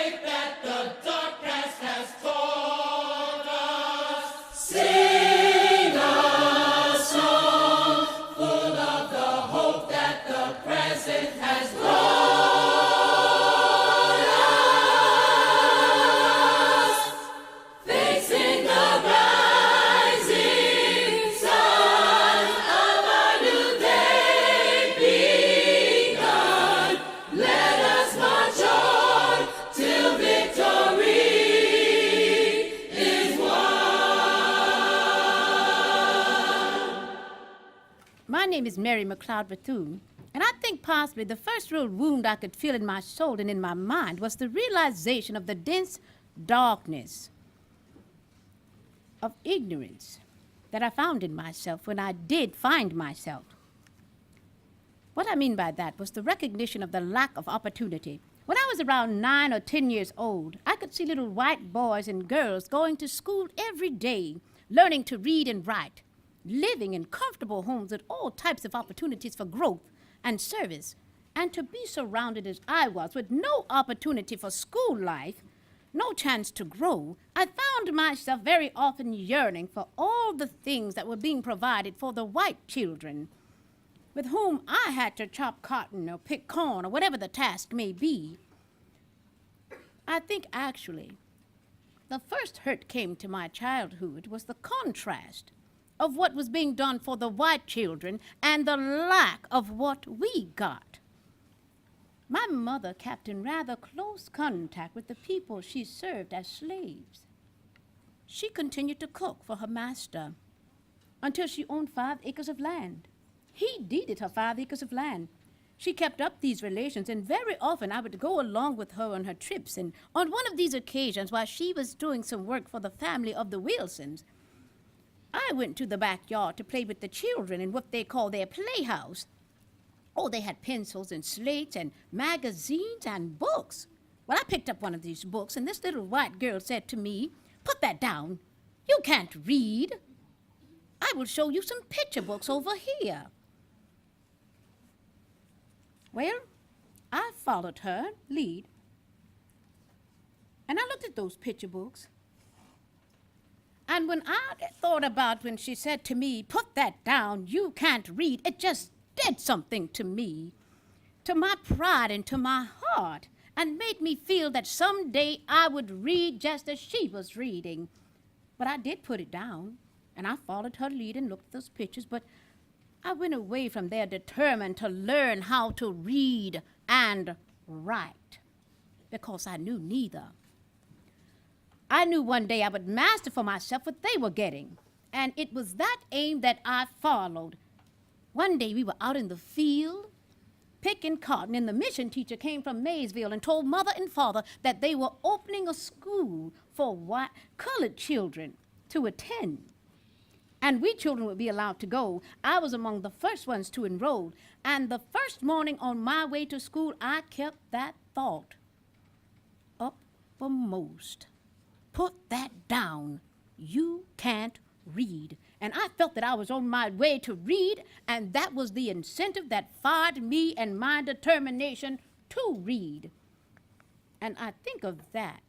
faith that the dark past has taught us. Sing a song full of the hope that the present has brought us. Facing the rising sun of a new day begun. Let us march on till victory is won. My name is Mary McLeod Bethune, and I think possibly the first real wound I could feel in my soul and in my mind was the realization of the dense darkness of ignorance that I found in myself when I did find myself. What I mean by that was the recognition of the lack of opportunity. When I was around 9 or 10 years old, I could see little white boys and girls going to school every day, learning to read and write, living in comfortable homes with all types of opportunities for growth and service, and to be surrounded as I was with no opportunity for school life, no chance to grow, I found myself very often yearning for all the things that were being provided for the white children, with whom I had to chop cotton or pick corn or whatever the task may be. I think actually the first hurt came to my childhood was the contrast of what was being done for the white children and the lack of what we got. My mother kept in rather close contact with the people she served as slaves. She continued to cook for her master until she owned 5 acres of land. He deeded her 5 acres of land. She kept up these relations, and very often I would go along with her on her trips. And on one of these occasions, while she was doing some work for the family of the Wilsons, I went to the backyard to play with the children in what they call their playhouse. Oh, they had pencils and slates and magazines and books. Well, I picked up one of these books, and this little white girl said to me, "Put that down. You can't read. I will show you some picture books over here." Well, I followed her lead, and I looked at those picture books. And when I thought about when she said to me, "Put that down, you can't read," it just did something to me, to my pride and to my heart, and made me feel that someday I would read just as she was reading. But I did put it down, and I followed her lead and looked at those pictures, but I went away from there determined to learn how to read and write, because I knew neither. I knew one day I would master for myself what they were getting, and it was that aim that I followed. One day we were out in the field picking cotton, and the mission teacher came from Maysville and told Mother and Father that they were opening a school for white colored children to attend, and we children would be allowed to go. I was among the first ones to enroll, and the first morning on my way to school, I kept that thought uppermost. Put that down. You can't read. And I felt that I was on my way to read, and that was the incentive that fired me and my determination to read. And I think of that.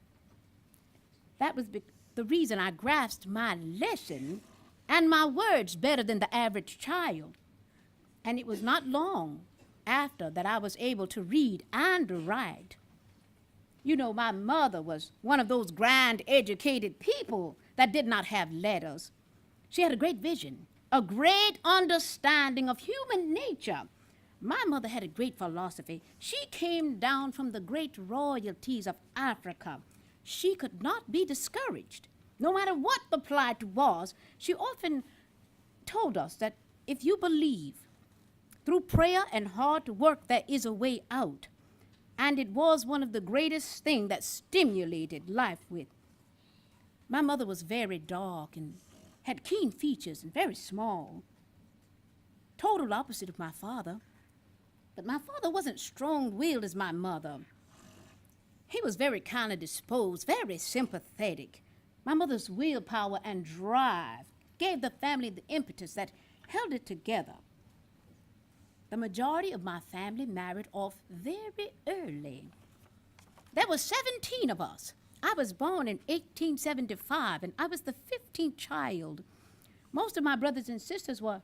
That was the reason I grasped my lesson and my words better than the average child. And it was not long after that I was able to read and write. You know, my mother was one of those grand, educated people that did not have letters. She had a great vision, a great understanding of human nature. My mother had a great philosophy. She came down from the great royalties of Africa. She could not be discouraged. No matter what the plight was, she often told us that if you believe, through prayer and hard work, there is a way out. And it was one of the greatest things that stimulated life with. My mother was very dark and had keen features and very small. Total opposite of my father. But my father wasn't strong-willed as my mother. He was very kindly disposed, very sympathetic. My mother's willpower and drive gave the family the impetus that held it together. The majority of my family married off very early. There were 17 of us. I was born in 1875, and I was the 15th child. Most of my brothers and sisters were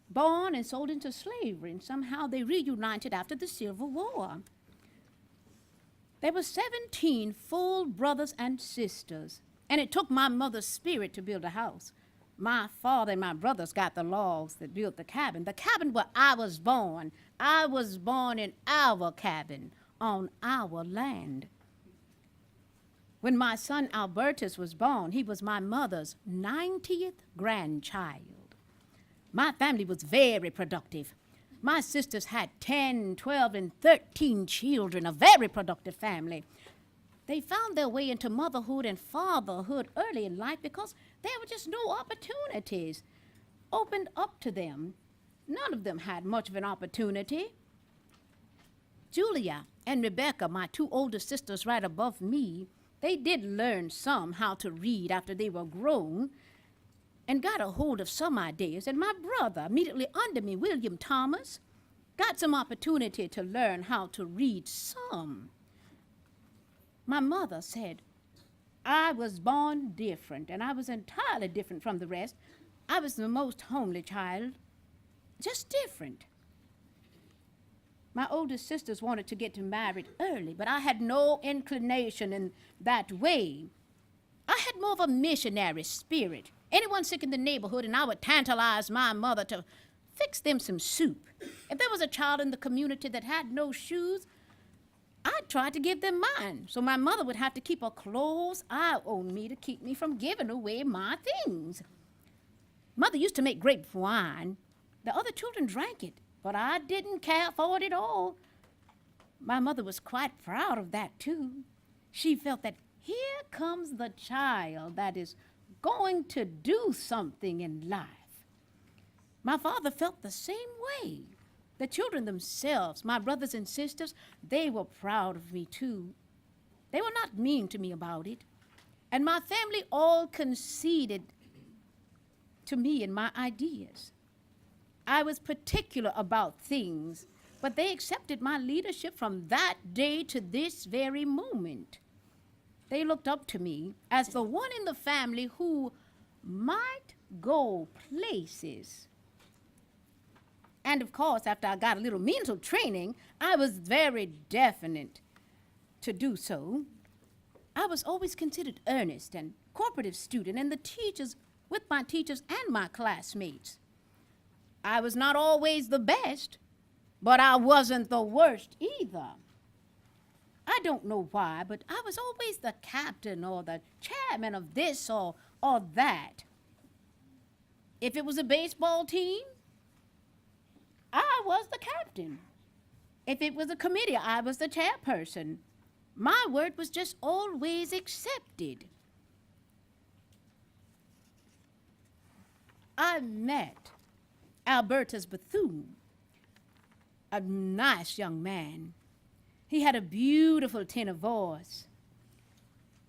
born and sold into slavery, and somehow they reunited after the Civil War. There were 17 full brothers and sisters, and it took my mother's spirit to build a house. My father and my brothers got the logs that built the cabin where I was born. I was born in our cabin on our land. When my son Albertus was born, he was my mother's 90th grandchild. My family was very productive. My sisters had 10, 12, and 13 children, a very productive family. They found their way into motherhood and fatherhood early in life because there were just no opportunities opened up to them. None of them had much of an opportunity. Julia and Rebecca, my two older sisters right above me, they did learn some how to read after they were grown and got a hold of some ideas. And my brother, immediately under me, William Thomas, got some opportunity to learn how to read some. My mother said, I was born different, and I was entirely different from the rest. I was the most homely child, just different. My oldest sisters wanted to get married early, but I had no inclination in that way. I had more of a missionary spirit. Anyone sick in the neighborhood, and I would tantalize my mother to fix them some soup. If there was a child in the community that had no shoes, I tried to give them mine, so my mother would have to keep a close eye on me to keep me from giving away my things. Mother used to make grape wine. The other children drank it, but I didn't care for it at all. My mother was quite proud of that, too. She felt that here comes the child that is going to do something in life. My father felt the same way. The children themselves, my brothers and sisters, they were proud of me too. They were not mean to me about it. And my family all conceded to me and my ideas. I was particular about things, but they accepted my leadership from that day to this very moment. They looked up to me as the one in the family who might go places. And of course, after I got a little mental training, I was very definite to do so. I was always considered earnest and cooperative student, and with my teachers and my classmates. I was not always the best, but I wasn't the worst either. I don't know why, but I was always the captain or the chairman of this or that. If it was a baseball team, I was the captain. If it was a committee, I was the chairperson. My word was just always accepted. I met Albertus Bethune, a nice young man. He had a beautiful tenor voice.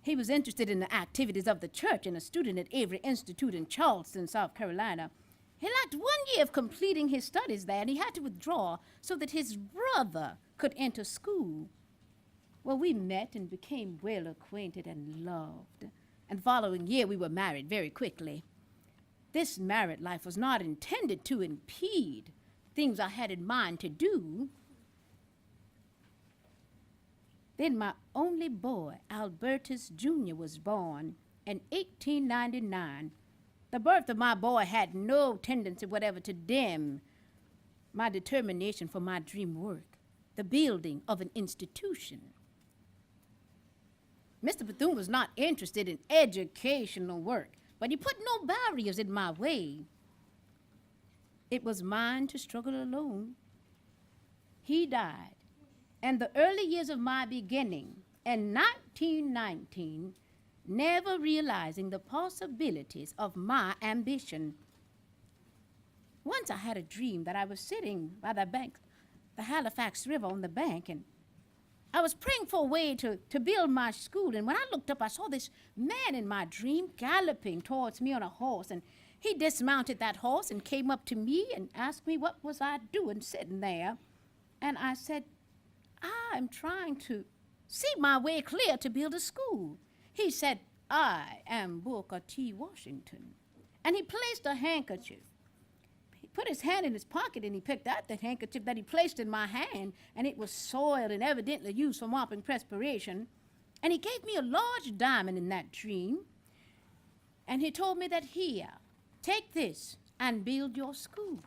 He was interested in the activities of the church and a student at Avery Institute in Charleston, South Carolina. He lacked 1 year of completing his studies there, and he had to withdraw so that his brother could enter school. Well, we met and became well acquainted and loved. And the following year, we were married very quickly. This married life was not intended to impede things I had in mind to do. Then my only boy, Albertus Jr., was born in 1899. The birth of my boy had no tendency whatever to dim my determination for my dream work, the building of an institution. Mr. Bethune was not interested in educational work, but he put no barriers in my way. It was mine to struggle alone. He died, and the early years of my beginning in 1919, never realizing the possibilities of my ambition. Once I had a dream that I was sitting by the bank, the Halifax River on the bank, and I was praying for a way to build my school. And when I looked up, I saw this man in my dream galloping towards me on a horse. And he dismounted that horse and came up to me and asked me what was I doing sitting there. And I said, I'm trying to see my way clear to build a school. He said, I am Booker T. Washington. And he placed a handkerchief. He put his hand in his pocket and he picked out the handkerchief that he placed in my hand, and it was soiled and evidently used for mopping perspiration. And he gave me a large diamond in that dream. And he told me that, here, take this and build your school.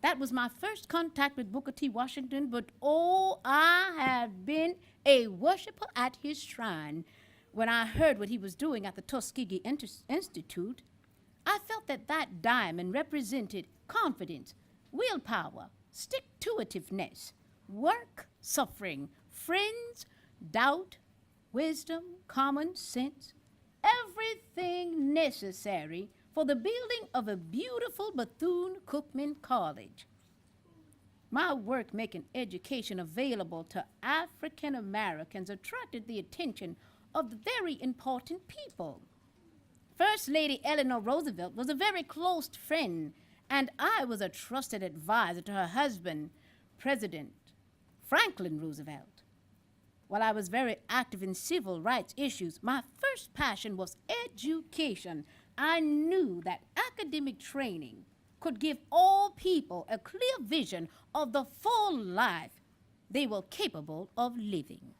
That was my first contact with Booker T. Washington, but oh, I have been a worshiper at his shrine. When I heard what he was doing at the Tuskegee Institute, I felt that that diamond represented confidence, willpower, stick-to-itiveness, work, suffering, friends, doubt, wisdom, common sense, everything necessary for the building of a beautiful Bethune-Cookman College. My work making education available to African Americans attracted the attention of the very important people. First Lady Eleanor Roosevelt was a very close friend, and I was a trusted advisor to her husband, President Franklin Roosevelt. While I was very active in civil rights issues, my first passion was education. I knew that academic training could give all people a clear vision of the full life they were capable of living.